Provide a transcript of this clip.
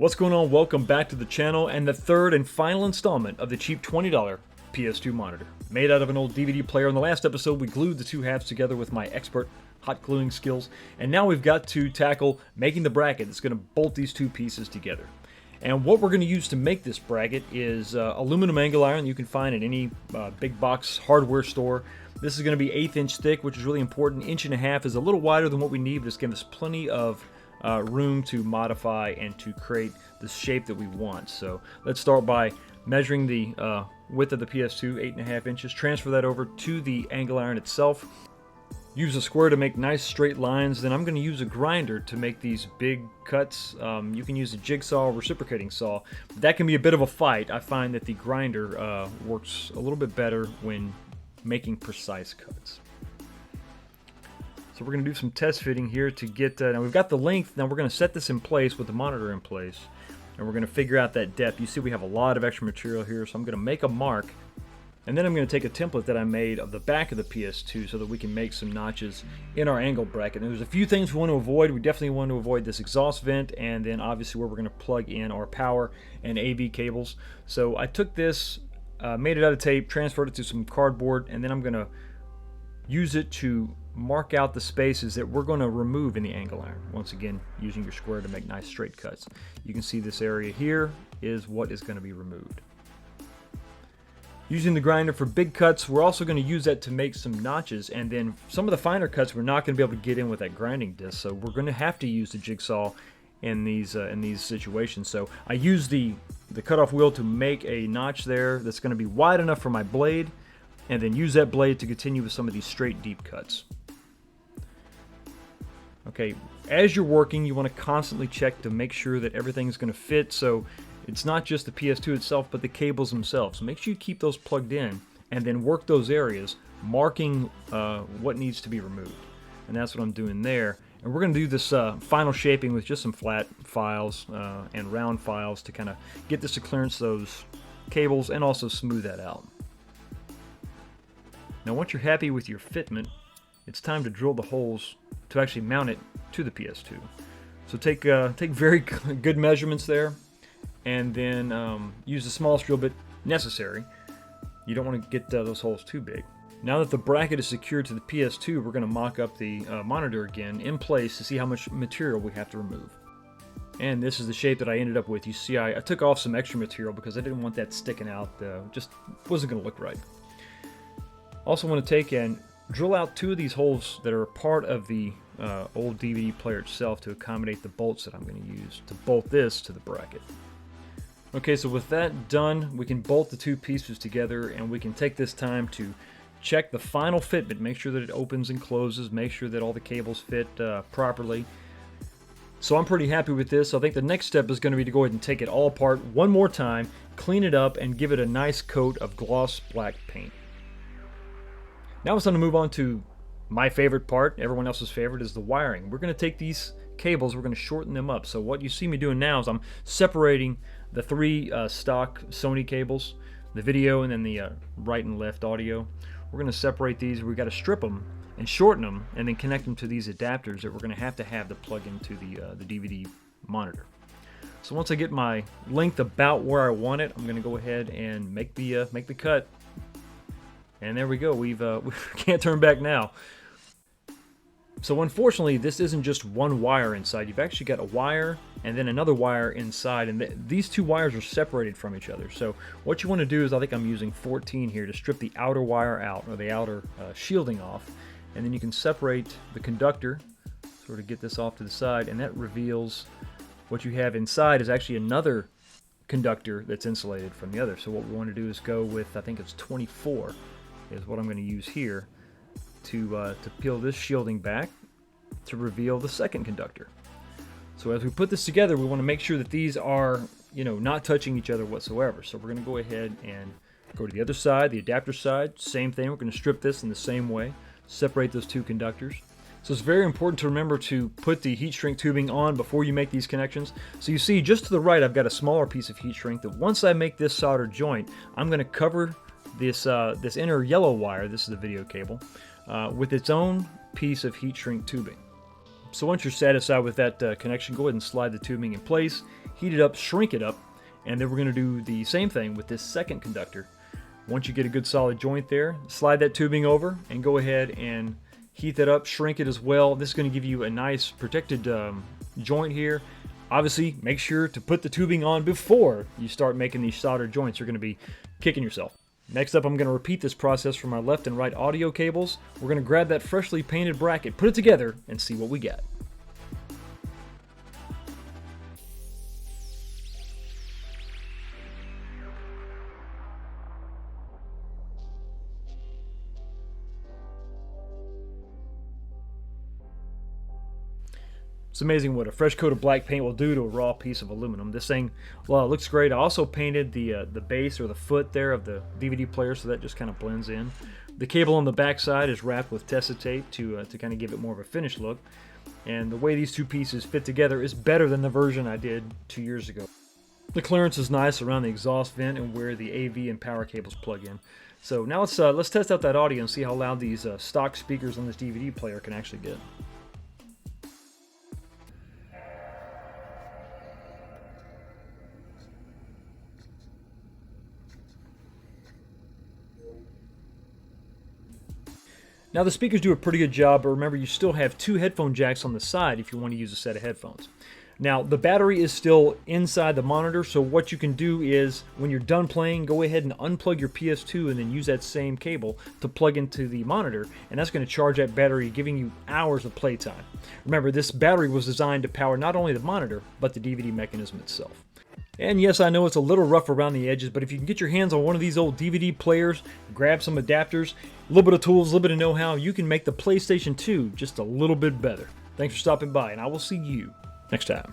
What's going on? Welcome back to the channel and the third and final installment of the cheap $20 PS2 monitor. Made out of an old DVD player. In the last episode we glued the two halves together with my expert hot gluing skills, and now we've got to tackle making the bracket that's going to bolt these two pieces together. And what we're going to use to make this bracket is aluminum angle iron you can find at any big box hardware store. This is going to be 1/8 inch thick, which is really important. 1.5 inches is a little wider than what we need, but it's giving us plenty of room to modify and to create the shape that we want. So let's start by measuring the width of the PS2, 8.5 inches. Transfer that over to the angle iron itself. Use a square to make nice straight lines. Then I'm going to use a grinder to make these big cuts. You can use a jigsaw or reciprocating saw. That can be a bit of a fight. I find that the grinder works a little bit better when making precise cuts. So we're going to do some test fitting here to get, now we've got the length, now we're going to set this in place with the monitor in place, and we're going to figure out that depth. You see we have a lot of extra material here, so I'm going to make a mark, and then I'm going to take a template that I made of the back of the PS2 so that we can make some notches in our angle bracket. And there's a few things we want to avoid. We definitely want to avoid this exhaust vent, and then obviously where we're going to plug in our power and AV cables. So I took this, made it out of tape, transferred it to some cardboard, and then I'm going to use it to mark out the spaces that we're going to remove in the angle iron. Once again, using your square to make nice straight cuts. You can see this area here is what is going to be removed. Using the grinder for big cuts, we're also going to use that to make some notches, and then some of the finer cuts we're not going to be able to get in with that grinding disc, so we're going to have to use the jigsaw in these situations. So I use the cutoff wheel to make a notch there that's going to be wide enough for my blade, and then use that blade to continue with some of these straight deep cuts. Okay, as you're working, you want to constantly check to make sure that everything's going to fit. So it's not just the PS2 itself, but the cables themselves. So make sure you keep those plugged in and then work those areas, marking what needs to be removed. And that's what I'm doing there. And we're going to do this final shaping with just some flat files and round files to kind of get this to clearance those cables and also smooth that out. Now once you're happy with your fitment, it's time to drill the holes to actually mount it to the PS2. So take very good measurements there, and then use the smallest drill bit necessary. You don't want to get those holes too big. Now that the bracket is secured to the PS2, we're going to mock up the monitor again in place to see how much material we have to remove. And this is the shape that I ended up with. You see I took off some extra material because I didn't want that sticking out. Just wasn't going to look right. Also want to take and drill out two of these holes that are a part of the old DVD player itself to accommodate the bolts that I'm going to use to bolt this to the bracket. Okay, so with that done, we can bolt the two pieces together, and we can take this time to check the final fitment, make sure that it opens and closes, make sure that all the cables fit properly. So I'm pretty happy with this. So I think the next step is going to be to go ahead and take it all apart one more time, clean it up, and give it a nice coat of gloss black paint. Now it's time to move on to my favorite part. Everyone else's favorite is the wiring. We're going to take these cables, we're going to shorten them up. So what you see me doing now is I'm separating the three stock Sony cables, the video and then the right and left audio. We're going to separate these. We've got to strip them and shorten them and then connect them to these adapters that we're going to have to plug into the DVD monitor. So once I get my length about where I want it, I'm going to go ahead and make the cut. And there we go. We can't turn back now. So unfortunately, this isn't just one wire inside. You've actually got a wire and then another wire inside, and these two wires are separated from each other. So what you want to do is, I think I'm using 14 here to strip the outer wire out, or the outer shielding off, and then you can separate the conductor, sort of get this off to the side, and that reveals what you have inside is actually another conductor that's insulated from the other. So what we want to do is go with, I think it's 24 is what I'm going to use here to peel this shielding back to reveal the second conductor. So as we put this together, we want to make sure that these are, not touching each other whatsoever. So we're going to go ahead and go to the other side, the adapter side, same thing. We're going to strip this in the same way, separate those two conductors. So it's very important to remember to put the heat shrink tubing on before you make these connections. So you see just to the right, I've got a smaller piece of heat shrink that once I make this solder joint, I'm going to cover this inner yellow wire, this is the video cable, with its own piece of heat shrink tubing. So once you're satisfied with that connection, go ahead and slide the tubing in place, heat it up, shrink it up, and then we're going to do the same thing with this second conductor. Once you get a good solid joint there, slide that tubing over and go ahead and heat that up, shrink it as well. This is going to give you a nice protected joint here. Obviously, make sure to put the tubing on before you start making these solder joints. You're going to be kicking yourself. Next up, I'm going to repeat this process for my left and right audio cables. We're going to grab that freshly painted bracket, put it together, and see what we get. It's amazing what a fresh coat of black paint will do to a raw piece of aluminum. This thing, well, it looks great. I also painted the base or the foot there of the DVD player, so that just kind of blends in. The cable on the back side is wrapped with Tessa tape to kind of give it more of a finished look. And the way these two pieces fit together is better than the version I did 2 years ago. The clearance is nice around the exhaust vent and where the AV and power cables plug in. So now let's test out that audio and see how loud these stock speakers on this DVD player can actually get. Now the speakers do a pretty good job, but remember you still have 2 headphone jacks on the side if you want to use a set of headphones. Now the battery is still inside the monitor, so what you can do is when you're done playing, go ahead and unplug your PS2 and then use that same cable to plug into the monitor, and that's going to charge that battery, giving you hours of playtime. Remember, this battery was designed to power not only the monitor, but the DVD mechanism itself. And yes, I know it's a little rough around the edges, but if you can get your hands on one of these old DVD players, grab some adapters, a little bit of tools, a little bit of know-how, you can make the PlayStation 2 just a little bit better. Thanks for stopping by, and I will see you next time.